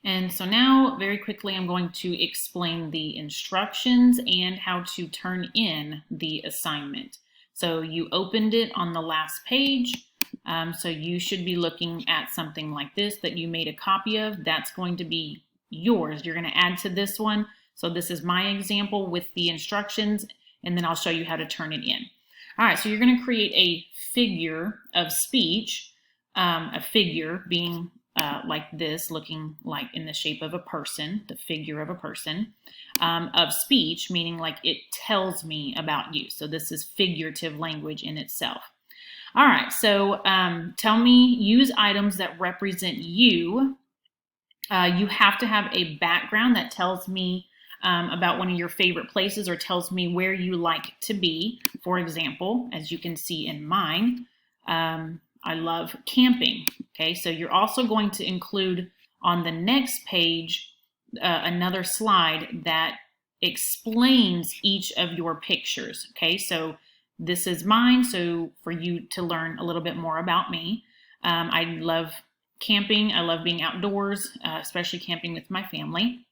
And so now, very quickly, I'm going to explain the instructions and how to turn in the assignment. So you opened it on the last page. So you should be looking at something like this that you made a copy of. That's going to be yours. You're going to add to this one. So this is my example with the instructions, and then I'll show you how to turn it in. All right, so you're going to create a figure of speech, a figure being like this, looking like in the shape of a person, the figure of a person, of speech, meaning like it tells me about you. So this is figurative language in itself. All right, so tell me, use items that represent you. You have to have a background that tells me about one of your favorite places or tells me where you like to be. For example, as you can see in mine, I love camping. Okay, so you're also going to include on the next page another slide that explains each of your pictures. Okay, so this is mine, so for you to learn a little bit more about me. I love camping. I love being outdoors, especially camping with my family.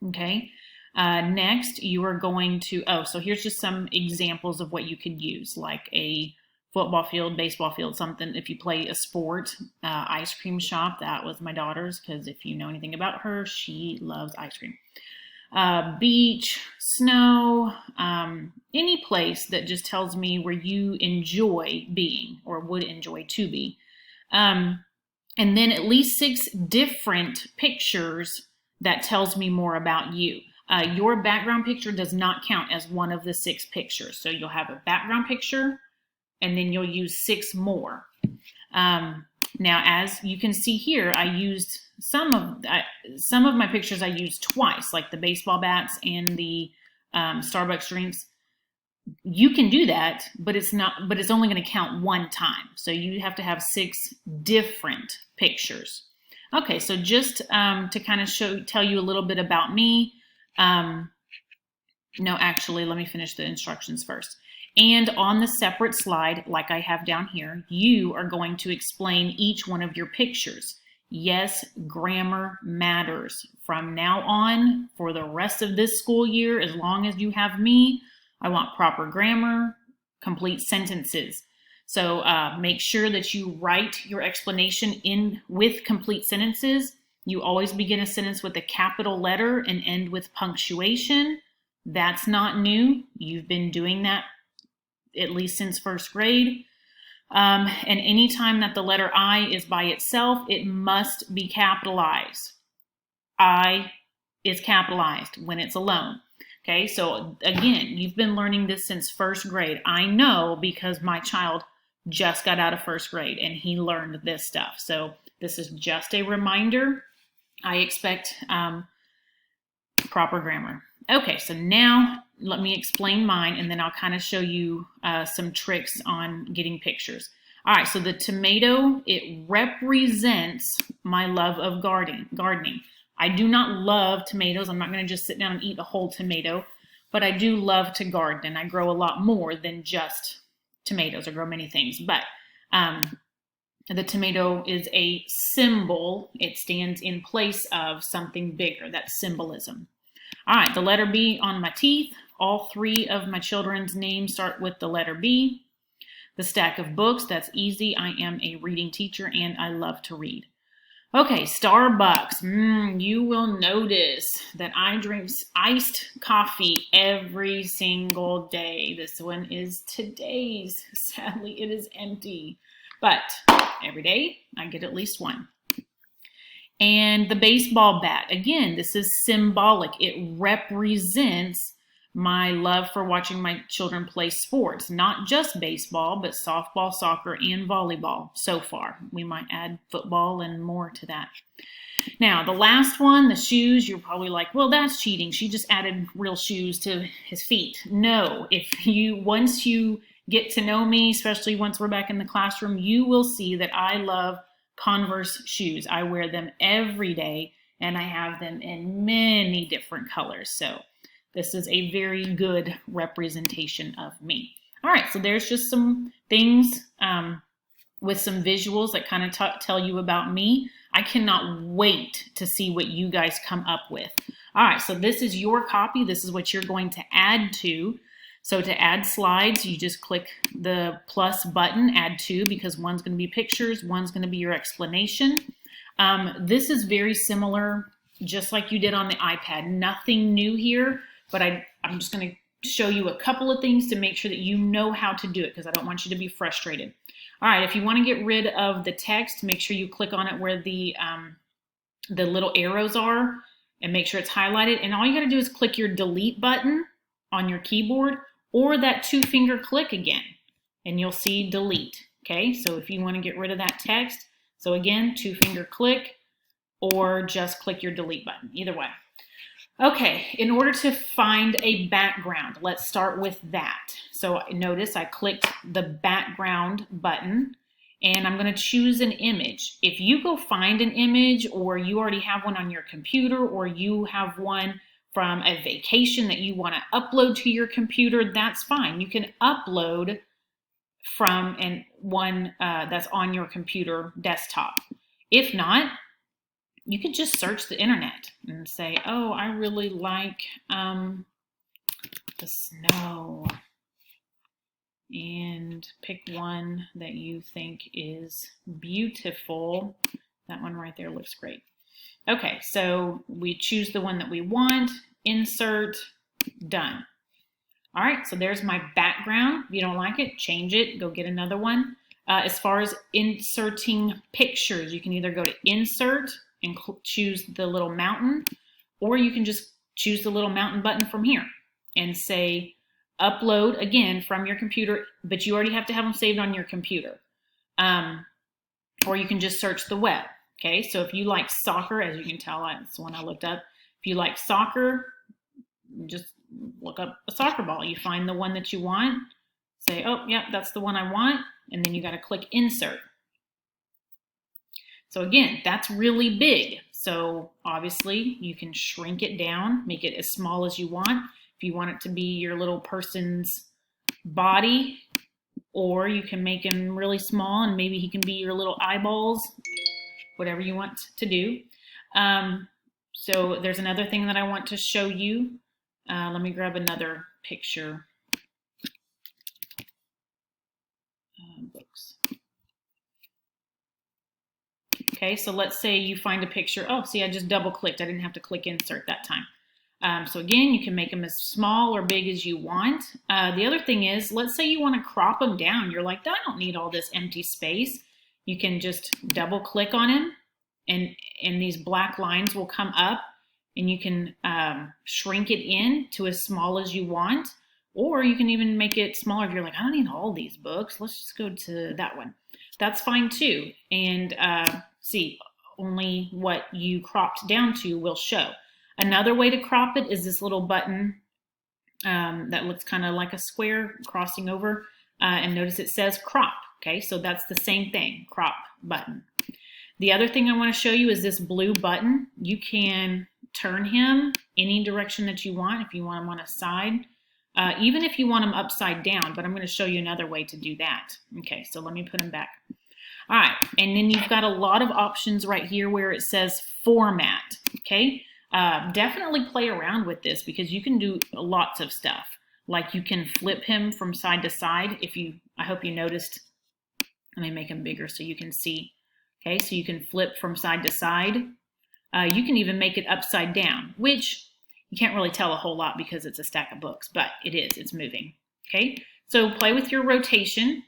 Okay. Next, you are going to, so here's just some examples of what you could use, like a football field, baseball field, something. If you play a sport, ice cream shop, that was my daughter's, because if you know anything about her, she loves ice cream. Beach, snow, any place that just tells me where you enjoy being or would enjoy to be. And then at least 6 different pictures that tells me more about you. Your background picture does not count as one of the 6 pictures. So you'll have a background picture, and then you'll use 6 more. Now, as you can see here, I used some of my pictures I used twice, like the baseball bats and the Starbucks drinks. You can do that, but it's only going to count one time. So you have to have 6 different pictures. Okay, so just to kind of tell you a little bit about me. No, actually, let me finish the instructions first. And on the separate slide, like I have down here, you are going to explain each one of your pictures. Yes, grammar matters. From now on, for the rest of this school year, as long as you have me, I want proper grammar, complete sentences. So make sure that you write your explanation in with complete sentences. You always begin a sentence with a capital letter and end with punctuation. That's not new. You've been doing that at least since first grade. And anytime that the letter I is by itself, it must be capitalized. I is capitalized when it's alone. Okay, so again, you've been learning this since first grade. I know because my child just got out of first grade and he learned this stuff. So this is just a reminder. I expect proper grammar. Okay, so now let me explain mine, and then I'll kind of show you some tricks on getting pictures. All right, so the tomato, it represents my love of gardening. I do not love tomatoes. I'm not going to just sit down and eat a whole tomato, but I do love to garden, and I grow a lot more than just tomatoes. I grow many things, but the tomato is a symbol. It stands in place of something bigger. That's symbolism. All right, the letter B on my teeth. All 3 of my children's names start with the letter B. The stack of books, that's easy. I am a reading teacher and I love to read. Okay, Starbucks. You will notice that I drink iced coffee every single day. This one is today's. Sadly, it is empty. But every day, I get at least one. And the baseball bat, again, this is symbolic. It represents my love for watching my children play sports, not just baseball, but softball, soccer, and volleyball so far. We might add football and more to that. Now, the last one, the shoes, you're probably like, well, that's cheating. She just added real shoes to his feet. No, once you get to know me, especially once we're back in the classroom, you will see that I love Converse shoes. I wear them every day, and I have them in many different colors. So this is a very good representation of me. All right, so there's just some things with some visuals that kind of tell you about me. I cannot wait to see what you guys come up with. All right, so this is your copy. This is what you're going to add to. So to add slides, you just click the plus button, add to, because one's going to be pictures, one's going to be your explanation. This is very similar, just like you did on the iPad. Nothing new here, but I'm just going to show you a couple of things to make sure that you know how to do it, because I don't want you to be frustrated. All right, if you want to get rid of the text, make sure you click on it where the little arrows are and make sure it's highlighted. And all you got to do is click your delete button on your keyboard or that 2-finger click again, and you'll see delete. Okay, so if you want to get rid of that text, so again, 2-finger click or just click your delete button, either way. Okay, in order to find a background, let's start with that. So notice I clicked the background button and I'm going to choose an image. If you go find an image, or you already have one on your computer, or you have one from a vacation that you want to upload to your computer, that's fine. You can upload from one that's on your computer desktop. If not, you could just search the internet and say, oh, I really like the snow, and pick one that you think is beautiful. That one right there looks great. Okay, so we choose the one that we want, insert, done. All right, so there's my background. If you don't like it, change it, go get another one. As far as inserting pictures, you can either go to insert and choose the little mountain, or you can just choose the little mountain button from here and say upload again from your computer, but you already have to have them saved on your computer. Or you can just search the web. Okay, so if you like soccer, as you can tell, that's the one I looked up. If you like soccer, just look up a soccer ball. You find the one that you want, say, oh, yeah, that's the one I want, and then you got to click insert. So again, that's really big. So obviously you can shrink it down, make it as small as you want. If you want it to be your little person's body, or you can make him really small and maybe he can be your little eyeballs, whatever you want to do. So there's another thing that I want to show you. Let me grab another picture. Books. Okay, so let's say you find a picture. Oh, see, I just double clicked. I didn't have to click insert that time. So again, you can make them as small or big as you want. The other thing is, let's say you want to crop them down. You're like, I don't need all this empty space. You can just double click on him, and these black lines will come up, and you can shrink it in to as small as you want. Or you can even make it smaller if you're like, I don't need all these books. Let's just go to that one. That's fine too. And see, only what you cropped down to will show. Another way to crop it is this little button that looks kind of like a square crossing over. And notice it says crop. Okay, so that's the same thing, crop button. The other thing I want to show you is this blue button. You can turn him any direction that you want. If you want him on a side, even if you want them upside down, but I'm going to show you another way to do that. Okay, so let me put them back. All right, and then you've got a lot of options right here where it says format. Okay, definitely play around with this because you can do lots of stuff. Like you can flip him from side to side. I hope you noticed. Let me make him bigger so you can see. Okay, so you can flip from side to side. You can even make it upside down, which you can't really tell a whole lot because it's a stack of books, but it's moving. Okay, so play with your rotation.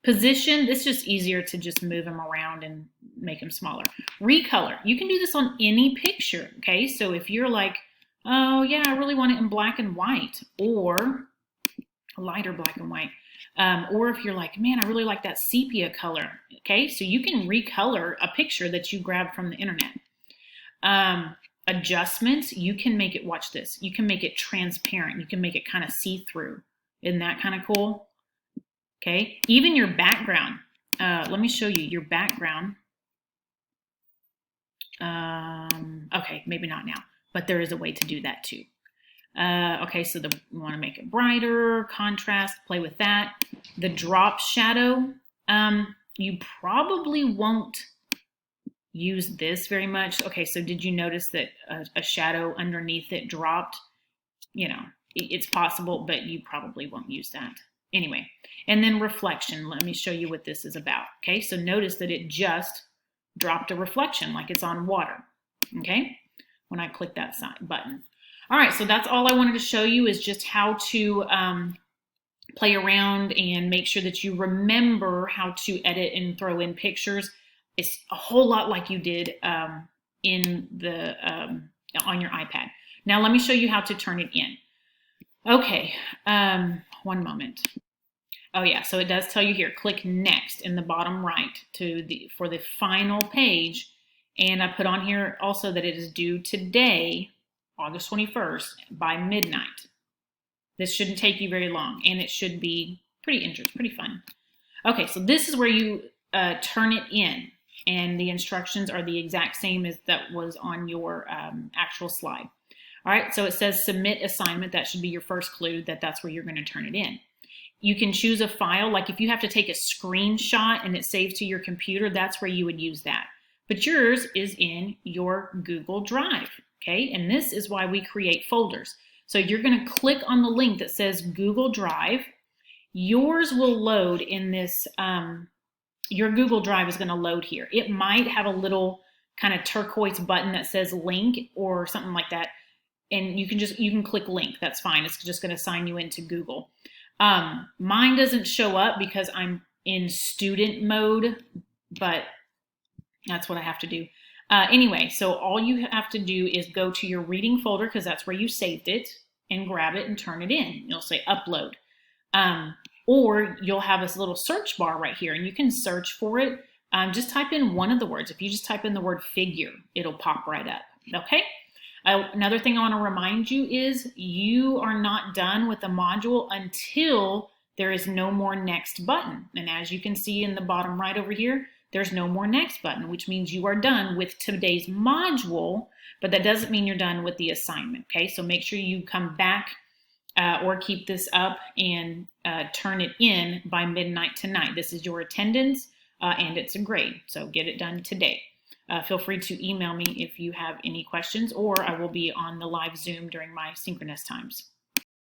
Position, it's just easier to just move them around and make them smaller. Recolor, you can do this on any picture. Okay, so if you're like, oh yeah, I really want it in black and white, or lighter black and white. Or if you're like, man, I really like that sepia color. Okay, so you can recolor a picture that you grabbed from the internet. Adjustments, you can make it, watch this, you can make it transparent. You can make it kind of see-through. Isn't that kind of cool? Okay, even your background. Let me show you your background. Okay, maybe not now, but there is a way to do that too. Okay, so we want to make it brighter, contrast, play with that. The drop shadow. You probably won't use this very much. Okay, so did you notice that a shadow underneath it dropped? You know, it's possible, but you probably won't use that. Anyway, and then reflection. Let me show you what this is about. Okay, so notice that it just dropped a reflection like it's on water. Okay, when I click that button. All right, so that's all I wanted to show you is just how to play around and make sure that you remember how to edit and throw in pictures. It's a whole lot like you did in the on your iPad. Now let me show you how to turn it in. Okay, one moment. Oh yeah, so it does tell you here, click next in the bottom right for the final page. And I put on here also that it is due today, August 21st, by midnight. This shouldn't take you very long, and it should be pretty interesting, pretty fun. Okay, so this is where you turn it in, and the instructions are the exact same as that was on your actual slide. All right, so it says submit assignment. That should be your first clue that that's where you're going to turn it in. You can choose a file, like if you have to take a screenshot and it saves to your computer, that's where you would use that. But yours is in your Google Drive, okay? And this is why we create folders. So you're going to click on the link that says Google Drive. Yours will load in this, your Google Drive is going to load here. It might have a little kind of turquoise button that says link or something like that. And you can click link, that's fine. It's just going to sign you into Google. Mine doesn't show up because I'm in student mode, but that's what I have to do. Anyway, so all you have to do is go to your reading folder because that's where you saved it and grab it and turn it in. You'll say upload. Or you'll have this little search bar right here and you can search for it. Just type in one of the words. If you just type in the word figure, it'll pop right up. Okay? Another thing I want to remind you is you are not done with the module until there is no more next button. And as you can see in the bottom right over here, there's no more next button, which means you are done with today's module, but that doesn't mean you're done with the assignment, okay? So make sure you come back or keep this up and turn it in by midnight tonight. This is your attendance and it's a grade, so get it done today. Feel free to email me if you have any questions, or I will be on the live Zoom during my synchronous times.